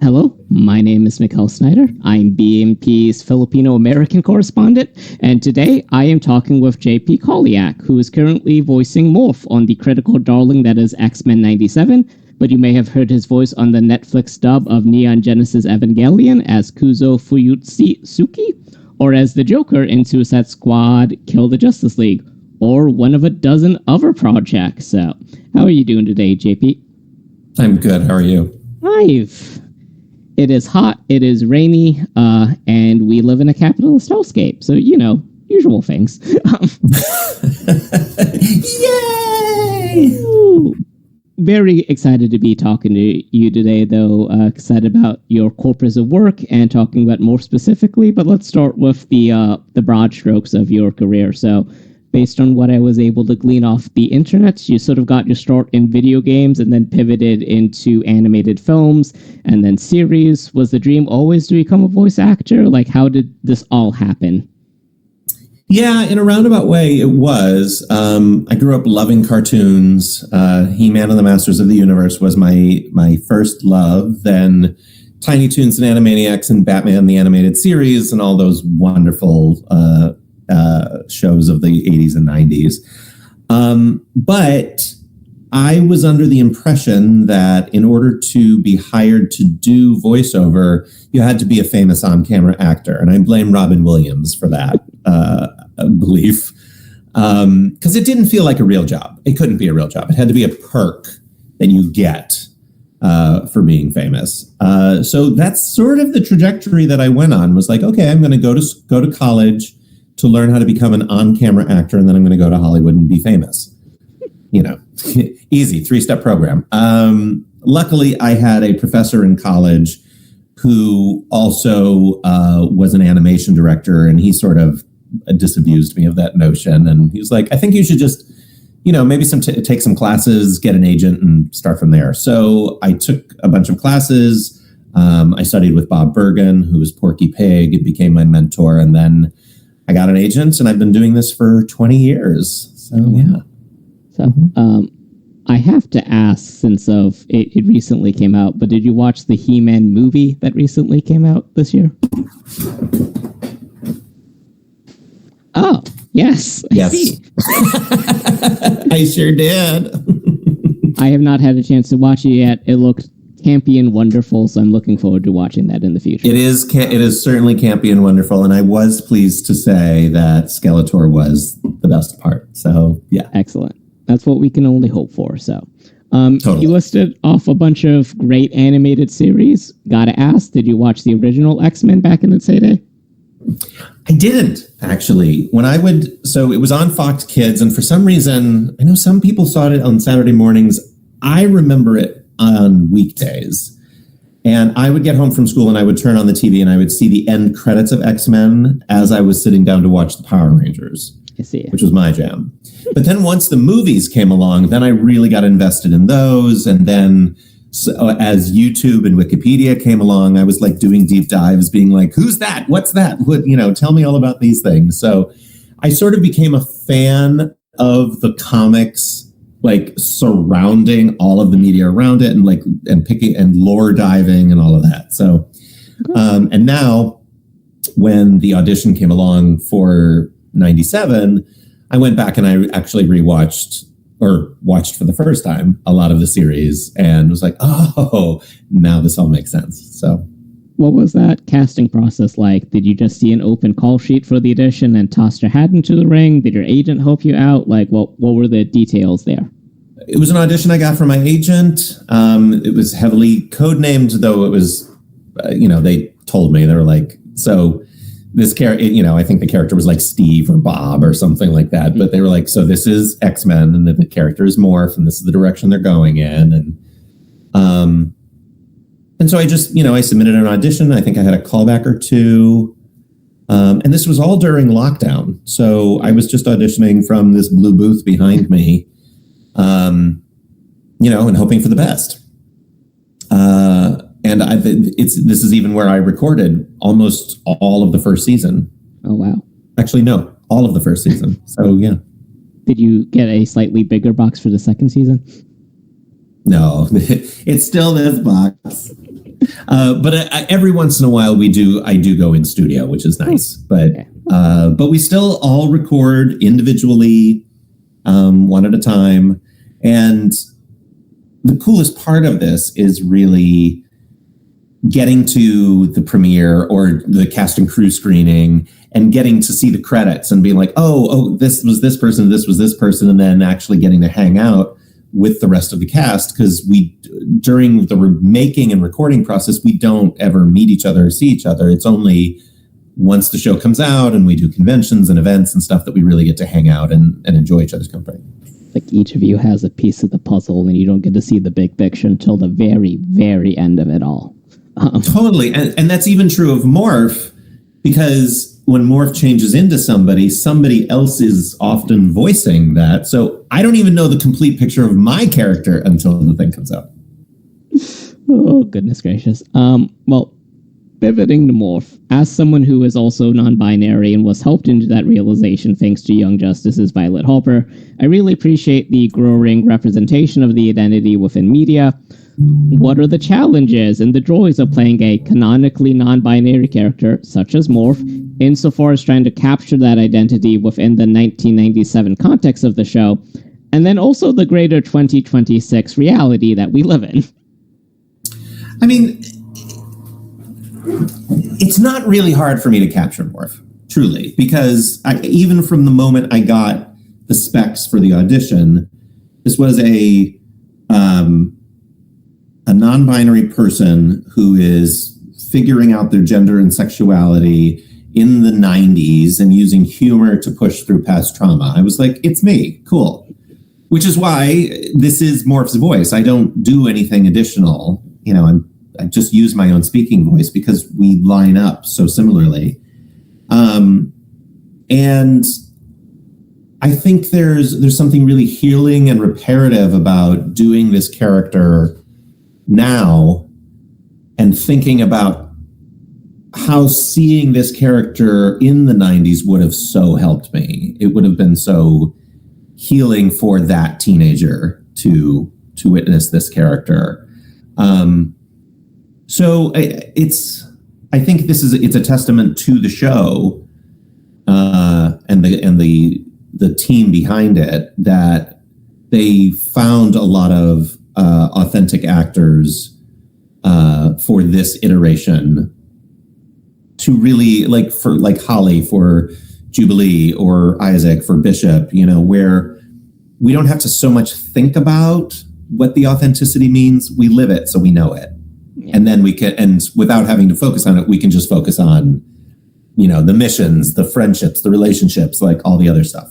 Hello, my name is Mikkel Snyder. I'm BMP's Filipino-American correspondent, and today I am talking with JP Karliack, who is currently voicing Morph on the critical darling that is X-Men 97, but you may have heard his voice on the Netflix dub of Neon Genesis Evangelion as Kuzo Fuyutsuki, or as the Joker in Suicide Squad Kill the Justice League, or one of a dozen other projects. So, how are you doing today, JP? I'm good. How are you? It is hot, it is rainy, and we live in a capitalist hellscape. So, usual things. Yay! Very excited to be talking to you today, though. Excited about your corpus of work and talking about more specifically. But let's start with the broad strokes of your career. So, based on what I was able to glean off the internet, you sort of got your start in video games and then pivoted into animated films and then series. Was the dream always to become a voice actor? Like, how did this all happen? Yeah, in a roundabout way, it was. I grew up loving cartoons. He-Man and the Masters of the Universe was my first love. Then Tiny Toons and Animaniacs and Batman the Animated Series and all those wonderful shows of the 80s and 90s. But I was under the impression that in order to be hired to do voiceover, you had to be a famous on-camera actor. And I blame Robin Williams for that belief. Because it didn't feel like a real job. It couldn't be a real job. It had to be a perk that you get for being famous. So that's sort of the trajectory that I went on. Was like, okay, I'm going to go to college to learn how to become an on-camera actor, and then I'm going to go to Hollywood and be famous. Easy, 3-step program. Luckily, I had a professor in college who also was an animation director, and he sort of disabused me of that notion. And he was like, I think you should just, maybe take some classes, get an agent, and start from there. So I took a bunch of classes. I studied with Bob Bergen, who was Porky Pig, and became my mentor. And then I got an agent, and I've been doing this for 20 years. So, yeah. So, I have to ask, since it recently came out, but did you watch the He-Man movie that recently came out this year? Oh, yes. Yes. I sure did. I have not had a chance to watch it yet. It looked campy and wonderful, so I'm looking forward to watching that in the future. It is certainly campy and wonderful, and I was pleased to say that Skeletor was the best part. So, yeah. Excellent. That's what we can only hope for. So, totally. You listed off a bunch of great animated series. Gotta ask, did you watch the original X-Men back in its heyday? I didn't, actually. So it was on Fox Kids, and for some reason, I know some people saw it on Saturday mornings. I remember it on weekdays. And I would get home from school and I would turn on the TV and I would see the end credits of X-Men as I was sitting down to watch the Power Rangers, which was my jam. But then once the movies came along, then I really got invested in those. And then as YouTube and Wikipedia came along, I was like doing deep dives, being like, who's that? What's that? Tell me all about these things. So I sort of became a fan of the comics, like surrounding all of the media around it, and picking and lore diving and all of that. So, and now when the audition came along for 97, I went back and I actually watched for the first time a lot of the series and was like, oh, now this all makes sense. So, what was that casting process like? Did you just see an open call sheet for the audition and toss your hat into the ring? Did your agent help you out? Like, what were the details there? It was an audition I got from my agent. It was heavily codenamed, though it was, they told me, they were like, so this character, I think the character was like Steve or Bob or something like that. But they were like, so this is X-Men and the character is Morph and this is the direction they're going in. And so I just, I submitted an audition. I think I had a callback or two. And this was all during lockdown. So I was just auditioning from this blue booth behind me, and hoping for the best. And this is even where I recorded almost all of the first season. Oh, wow. Actually, no, all of the first season. So, yeah. Did you get a slightly bigger box for the second season? No, it's still this box. But every once in a while I do go in studio, which is nice. But we still all record individually, one at a time. And the coolest part of this is really getting to the premiere or the cast and crew screening and getting to see the credits and being like, oh, this was this person, this was this person, and then actually getting to hang out with the rest of the cast, because during the making and recording process, we don't ever meet each other or see each other. It's only once the show comes out and we do conventions and events and stuff that we really get to hang out and enjoy each other's company. Like each of you has a piece of the puzzle and you don't get to see the big picture until the very, very end of it all. Totally. And that's even true of Morph, because when Morph changes into somebody else is often voicing that. So I don't even know the complete picture of my character until the thing comes out. Oh, goodness gracious. Well, pivoting to Morph, as someone who is also non-binary and was helped into that realization thanks to Young Justice's Violet Hopper, I really appreciate the growing representation of the identity within media. What are the challenges and the joys of playing a canonically non-binary character, such as Morph, insofar as trying to capture that identity within the 1997 context of the show, and then also the greater 2026 reality that we live in? I mean, it's not really hard for me to capture Morph, truly, because even from the moment I got the specs for the audition, this was a non-binary person who is figuring out their gender and sexuality in the 90s and using humor to push through past trauma. I was like, it's me. Cool. Which is why this is Morph's voice. I don't do anything additional. I just use my own speaking voice because we line up so similarly. And I think there's something really healing and reparative about doing this character now and thinking about how seeing this character in the 90s would have so helped me. It would have been so healing for that teenager to witness this character. So I think it's a testament to the show and the team behind it that they found a lot of authentic actors for this iteration to really like Holly for Jubilee or Isaac for Bishop, where we don't have to so much think about what the authenticity means. We live it, so we know it. Yeah. And then and without having to focus on it, we can just focus on, the missions, the friendships, the relationships, like all the other stuff.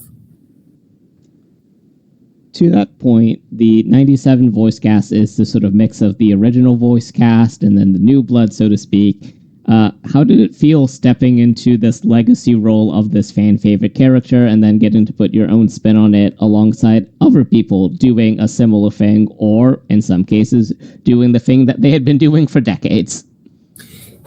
To that point, the 97 voice cast is the sort of mix of the original voice cast and then the new blood, so to speak. How did it feel stepping into this legacy role of this fan favorite character and then getting to put your own spin on it alongside other people doing a similar thing, or in some cases doing the thing that they had been doing for decades?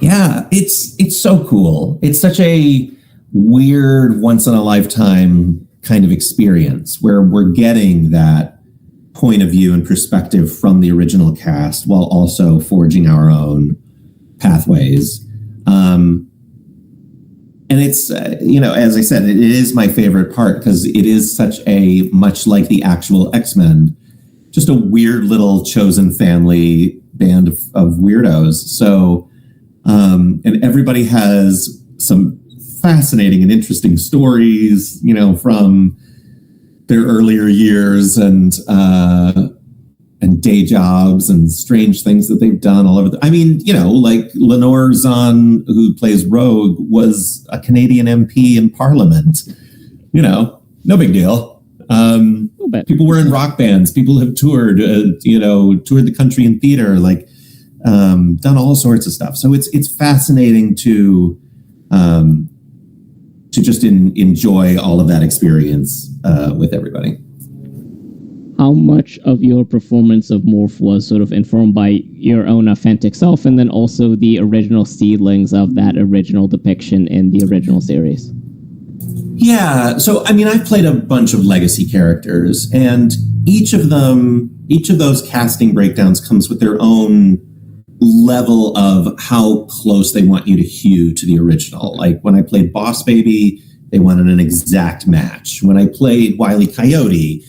Yeah, it's so cool. It's such a weird once in a lifetime kind of experience where we're getting that point of view and perspective from the original cast while also forging our own pathways. And it's, as I said, it is my favorite part because it is much like the actual X-Men, just a weird little chosen family band of weirdos. So, and everybody has some fascinating and interesting stories, from their earlier years and day jobs and strange things that they've done all over. Like Lenore Zahn, who plays Rogue, was a Canadian MP in Parliament. No big deal. People were in rock bands. People have toured, toured the country in theater, done all sorts of stuff. So it's fascinating to just enjoy all of that experience with everybody. How much of your performance of Morph was sort of informed by your own authentic self and then also the original seedlings of that original depiction in the original series? Yeah. So, I've played a bunch of legacy characters, and each of those casting breakdowns comes with their own level of how close they want you to hew to the original. Like when I played Boss Baby, they wanted an exact match. When I played Wile E. Coyote,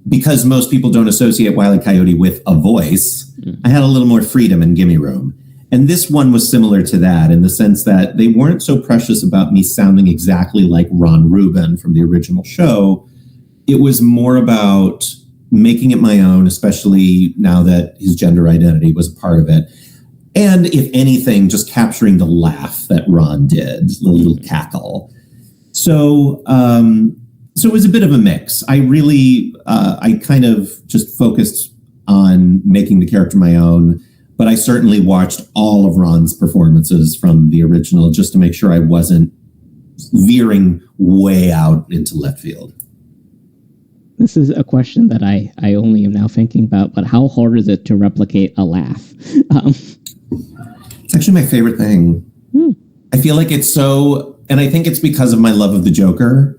because most people don't associate Wile E. Coyote with a voice, I had a little more freedom in Gimme Room. And this one was similar to that in the sense that they weren't so precious about me sounding exactly like Ron Rubin from the original show. It was more about making it my own, especially now that his gender identity was a part of it. And if anything, just capturing the laugh that Ron did, the little cackle. So it was a bit of a mix. I really, I kind of just focused on making the character my own, but I certainly watched all of Ron's performances from the original just to make sure I wasn't veering way out into left field. This is a question that I only am now thinking about, but how hard is it to replicate a laugh? It's actually my favorite thing. I feel like it's so, and I think it's because of my love of the Joker,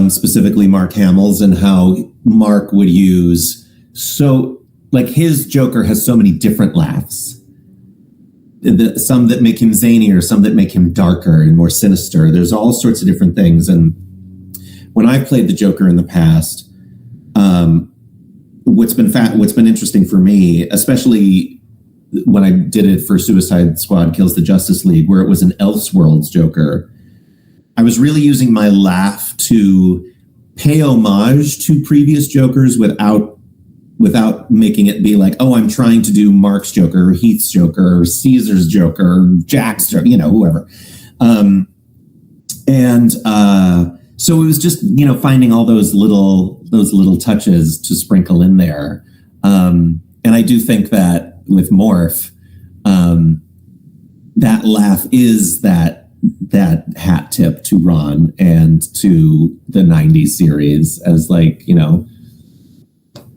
specifically Mark Hamill's, and how Mark would use, so like his Joker has so many different laughs. Some that make him zanier, some that make him darker and more sinister. There's all sorts of different things. And when I've played the Joker in the past, what's been interesting for me, especially when I did it for Suicide Squad Kills the Justice League, where it was an Elseworlds Joker, I was really using my laugh to pay homage to previous Jokers without making it be like, oh, I'm trying to do Mark's Joker, or Heath's Joker, or Caesar's Joker, or Jack's Joker, whoever. So it was just, finding all those little touches to sprinkle in there. And I do think that with Morph, that laugh is that hat tip to Ron and to the 90s series as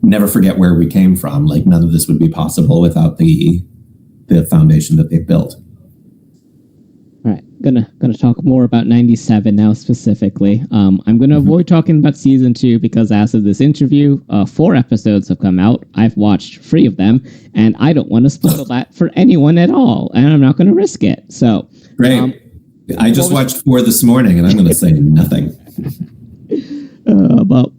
never forget where we came from. Like none of this would be possible without the foundation that they've built. All right, gonna talk more about 97 now specifically. I'm gonna avoid talking about season 2 because as of this interview, 4 episodes have come out. I've watched 3 of them, and I don't want to spoil that for anyone at all, and I'm not gonna risk it. So great. I just watched 4 this morning, and I'm gonna say nothing. About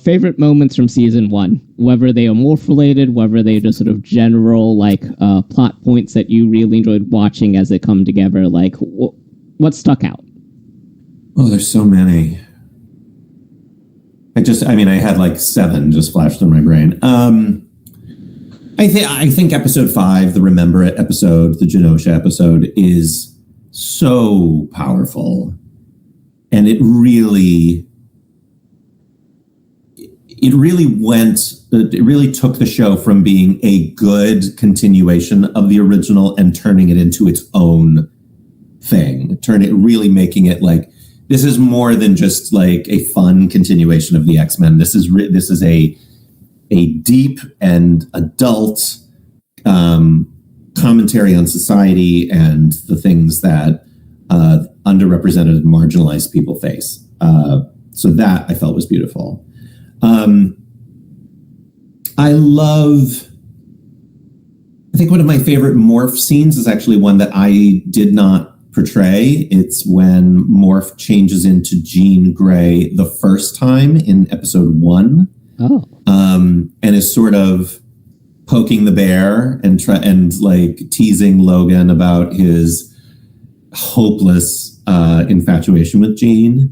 favorite moments from season 1, whether they are Morph related, whether they are just sort of general plot points that you really enjoyed watching as they come together. Like what stuck out? Oh, there's so many. I had 7 just flash through my brain. I think episode 5, the Remember It episode, the Genosha episode, is so powerful, and it really took the show from being a good continuation of the original and turning it into its own thing. Really making it like, this is more than just like a fun continuation of the X-Men. This is a deep and adult commentary on society and the things that underrepresented and marginalized people face. So that I felt was beautiful. I think one of my favorite Morph scenes is actually one that I did not portray. It's when Morph changes into Jean Grey the first time in episode 1. Oh. And is sort of poking the bear and teasing Logan about his hopeless infatuation with Jean.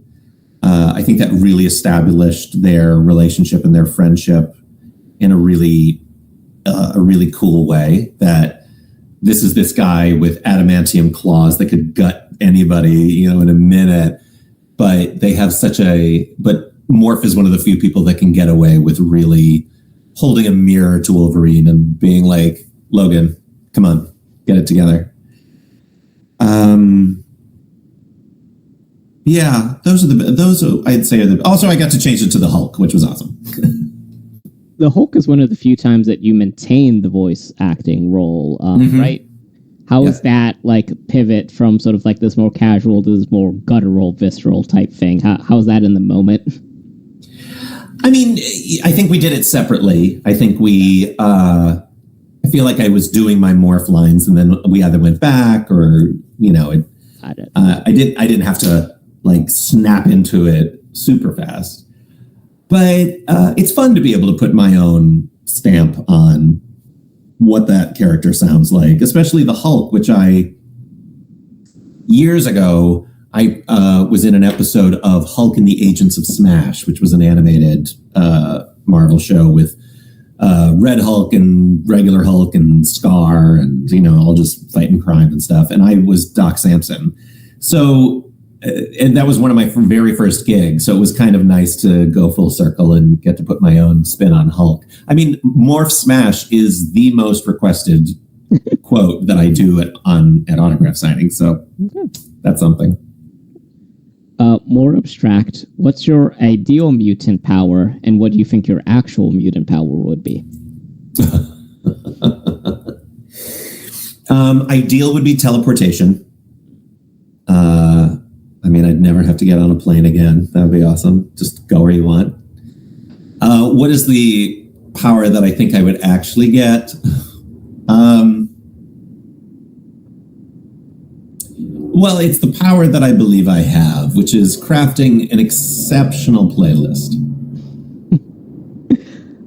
I think that really established their relationship and their friendship in a really cool way. That this is this guy with adamantium claws that could gut anybody, in a minute. But they have but Morph is one of the few people that can get away with really holding a mirror to Wolverine and being like, Logan, come on, get it together. Yeah, I'd say are also I got to change it to the Hulk, which was awesome. The Hulk is one of the few times that you maintain the voice acting role, right? How is that pivot from sort of this more casual to this more guttural, visceral type thing? How is that in the moment? I think we did it separately. I feel feel like I was doing my Morph lines, and then we either went back or, I didn't have to like snap into it super fast. But it's fun to be able to put my own stamp on what that character sounds like, especially the Hulk, which years ago, I was in an episode of Hulk and the Agents of Smash, which was an animated Marvel show with Red Hulk and regular Hulk and Scar and, all just fighting crime and stuff. And I was Doc Samson. So, and that was one of my very first gigs. So it was kind of nice to go full circle and get to put my own spin on Hulk. I mean, Morph Smash is the most requested quote that I do at autograph signing. So that's something. More abstract, what's your ideal mutant power, and what do you think your actual mutant power would be? Ideal would be teleportation. I'd never have to get on a plane again. That would be awesome. Just go where you want. What is the power that I think I would actually get? Well, it's the power that I believe I have, which is crafting an exceptional playlist.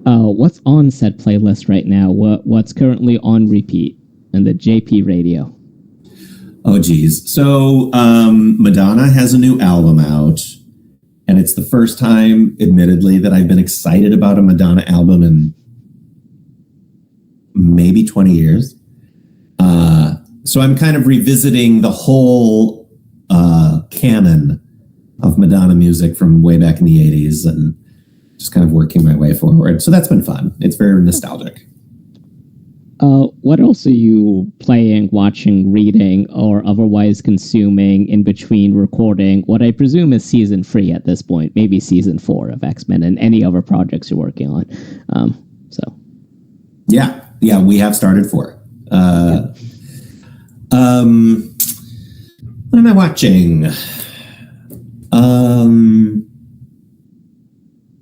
What's on said playlist right now? What's currently on repeat in the JP radio? Oh, geez. So Madonna has a new album out, and it's the first time, admittedly, that I've been excited about a Madonna album in maybe 20 years. So I'm kind of revisiting the whole canon of Madonna music from way back in the 80s and just kind of working my way forward. So that's been fun. It's very nostalgic. What else are you playing, watching, reading, or otherwise consuming in between recording what I presume is season 3 at this point, maybe season 4 of X-Men, and any other projects you're working on? Yeah, we have started 4. What am I watching?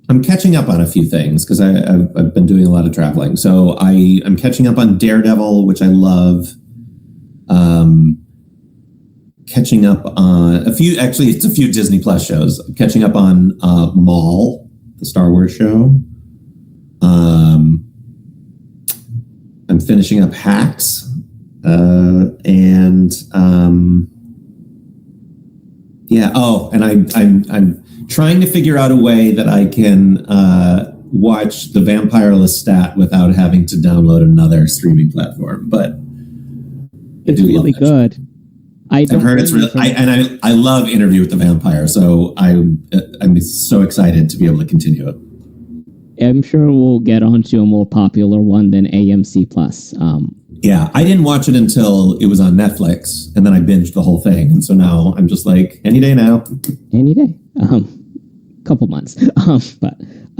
I'm catching up on a few things because I've been doing a lot of traveling. So I'm catching up on Daredevil, which I love. Catching up on it's a few Disney Plus shows. I'm catching up on Maul, the Star Wars show. I'm finishing up Hacks. I'm trying to figure out a way that I can watch The Vampire Lestat without having to download another streaming platform. But it's really good. I've heard it's really, I love Interview with the Vampire, so I'm so excited to be able to continue it. I'm sure we'll get onto a more popular one than AMC Plus. Yeah, I didn't watch it until it was on Netflix, and then I binged the whole thing, and so now I'm just like, any day now. Any day. Couple months.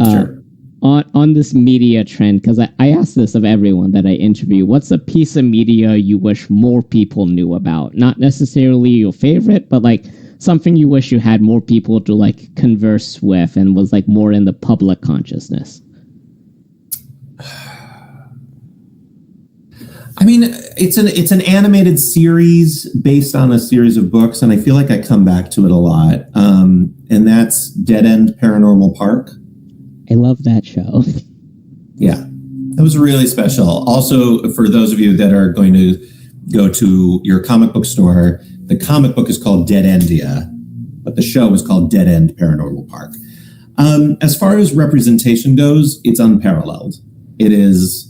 Sure. On this media trend, because I ask this of everyone that I interview, what's a piece of media you wish more people knew about? Not necessarily your favorite, but like something you wish you had more people to like converse with and was like more in the public consciousness. I mean, it's an animated series based on a series of books, and I feel like I come back to it a lot. And that's Dead End Paranormal Park. I love that show. Yeah, that was really special. Also, for those of you that are going to go to your comic book store, the comic book is called Dead Endia, but the show is called Dead End Paranormal Park. As far as representation goes, it's unparalleled. It is.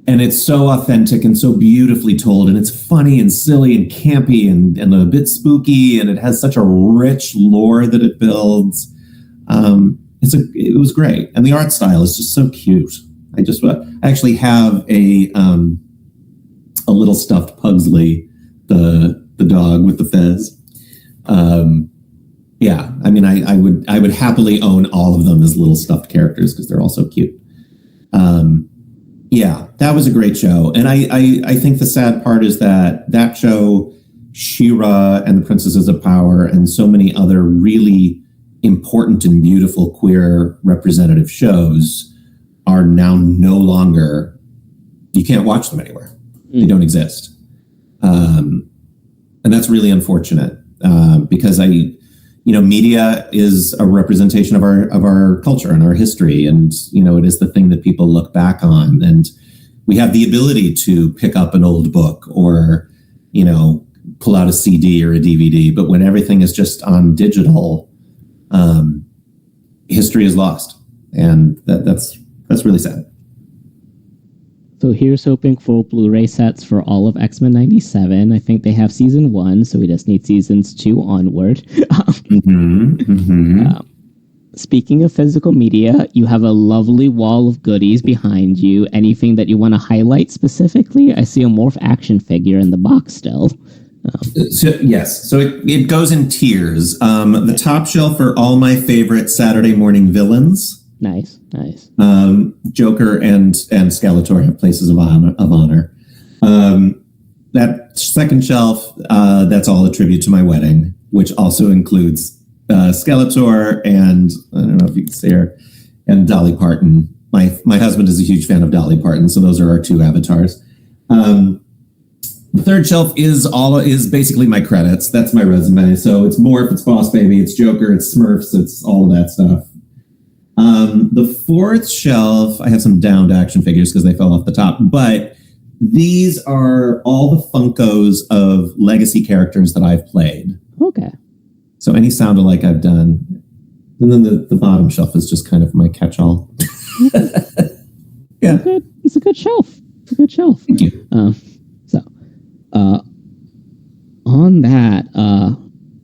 And it's so authentic and so beautifully told, and it's funny and silly and campy and a bit spooky, and it has such a rich lore that it builds. It was great, and the art style is just so cute. I actually have a little stuffed Pugsley, the dog with the fez. Yeah, I mean, I would happily own all of them as little stuffed characters because they're all so cute. Yeah, that was a great show. And I think the sad part is that show, She-Ra and the Princesses of Power, and so many other really important and beautiful queer representative shows are now no longer you can't watch them anywhere. They don't exist. And that's really unfortunate because media is a representation of our culture and our history. And, it is the thing that people look back on. And we have the ability to pick up an old book or, pull out a CD or a DVD. But when everything is just on digital, history is lost. And that's really sad. So here's hoping for Blu-ray sets for all of X-Men 97. I think they have season 1, so we just need seasons 2 onward. Speaking of physical media, you have a lovely wall of goodies behind you. Anything that you want to highlight specifically? I see a Morph action figure in the box still. Yes. So it goes in tiers. The top shelf are all my favorite Saturday morning villains. Nice. Joker and Skeletor have places of honor. That second shelf, that's all a tribute to my wedding, which also includes Skeletor and I don't know if you can see her, and Dolly Parton. My husband is a huge fan of Dolly Parton, so those are our two avatars. The third shelf is basically my credits. That's my resume. So it's Morph, it's Boss Baby, it's Joker, it's Smurfs, it's all of that stuff. The fourth shelf, I have some downed action figures because they fell off the top, but these are all the Funkos of legacy characters that I've played. Okay. So any sound-alike I've done. And then the bottom shelf is just kind of my catch-all. Yeah. It's a good shelf. Thank you. On that,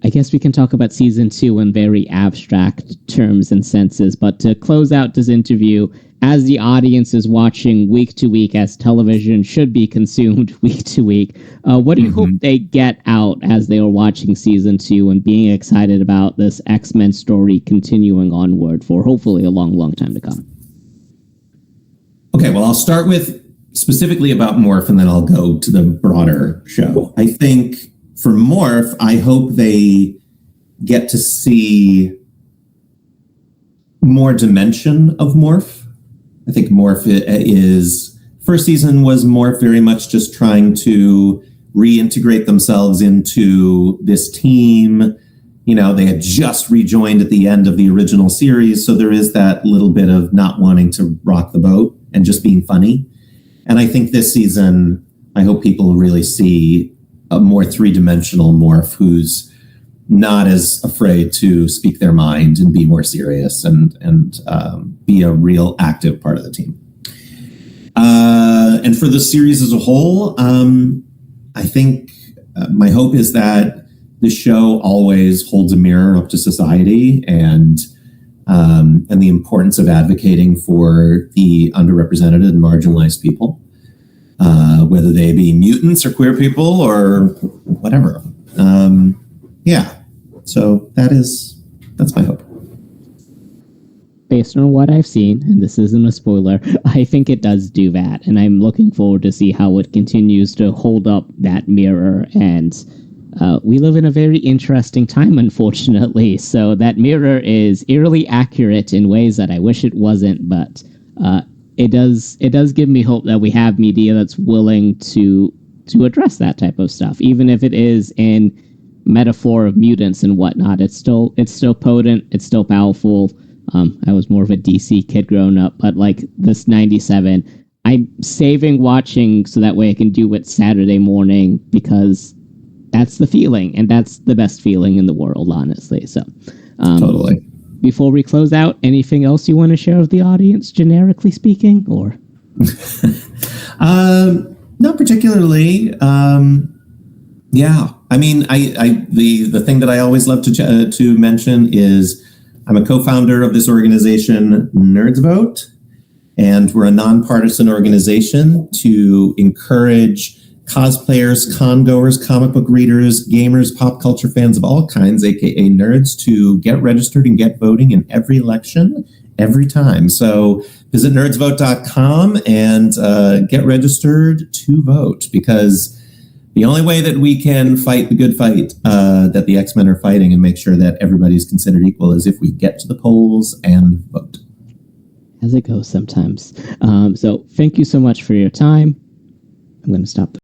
I guess we can talk about season 2 in very abstract terms and senses, but to close out this interview, as the audience is watching week to week, as television should be consumed week to week, what do you hope they get out as they are watching season 2 and being excited about this X-Men story continuing onward for hopefully a long, long time to come? Okay, well, I'll start with specifically about Morph, and then I'll go to the broader show. I think for Morph, I hope they get to see more dimension of Morph. I think Morph first season was Morph very much just trying to reintegrate themselves into this team. They had just rejoined at the end of the original series, so there is that little bit of not wanting to rock the boat and just being funny. And I think this season, I hope people really see a more three-dimensional Morph who's not as afraid to speak their mind and be more serious and be a real active part of the team. And for the series as a whole, I think my hope is that the show always holds a mirror up to society and the importance of advocating for the underrepresented and marginalized people, whether they be mutants or queer people or whatever. So that's my hope. Based on what I've seen, and this isn't a spoiler, I think it does do that, and I'm looking forward to see how it continues to hold up that mirror. And we live in a very interesting time, unfortunately, so that mirror is eerily accurate in ways that I wish it wasn't, but it does give me hope that we have media that's willing to address that type of stuff, even if it is in metaphor of mutants and whatnot. It's still potent, it's still powerful. I was more of a DC kid growing up, but like this 97, I'm saving watching so that way I can do it Saturday morning, because that's the feeling, and that's the best feeling in the world, honestly. So, totally. Before we close out, anything else you want to share with the audience, generically speaking, or? Not particularly. Yeah, I mean, the thing that I always love to mention is I'm a co-founder of this organization, Nerds Vote, and we're a nonpartisan organization to encourage cosplayers, con-goers, comic book readers, gamers, pop culture fans of all kinds, aka nerds, to get registered and get voting in every election, every time. So visit nerdsvote.com and get registered to vote, because the only way that we can fight the good fight that the X-Men are fighting and make sure that everybody's considered equal is if we get to the polls and vote. as it goes sometimes. So thank you so much for your time. I'm going to stop the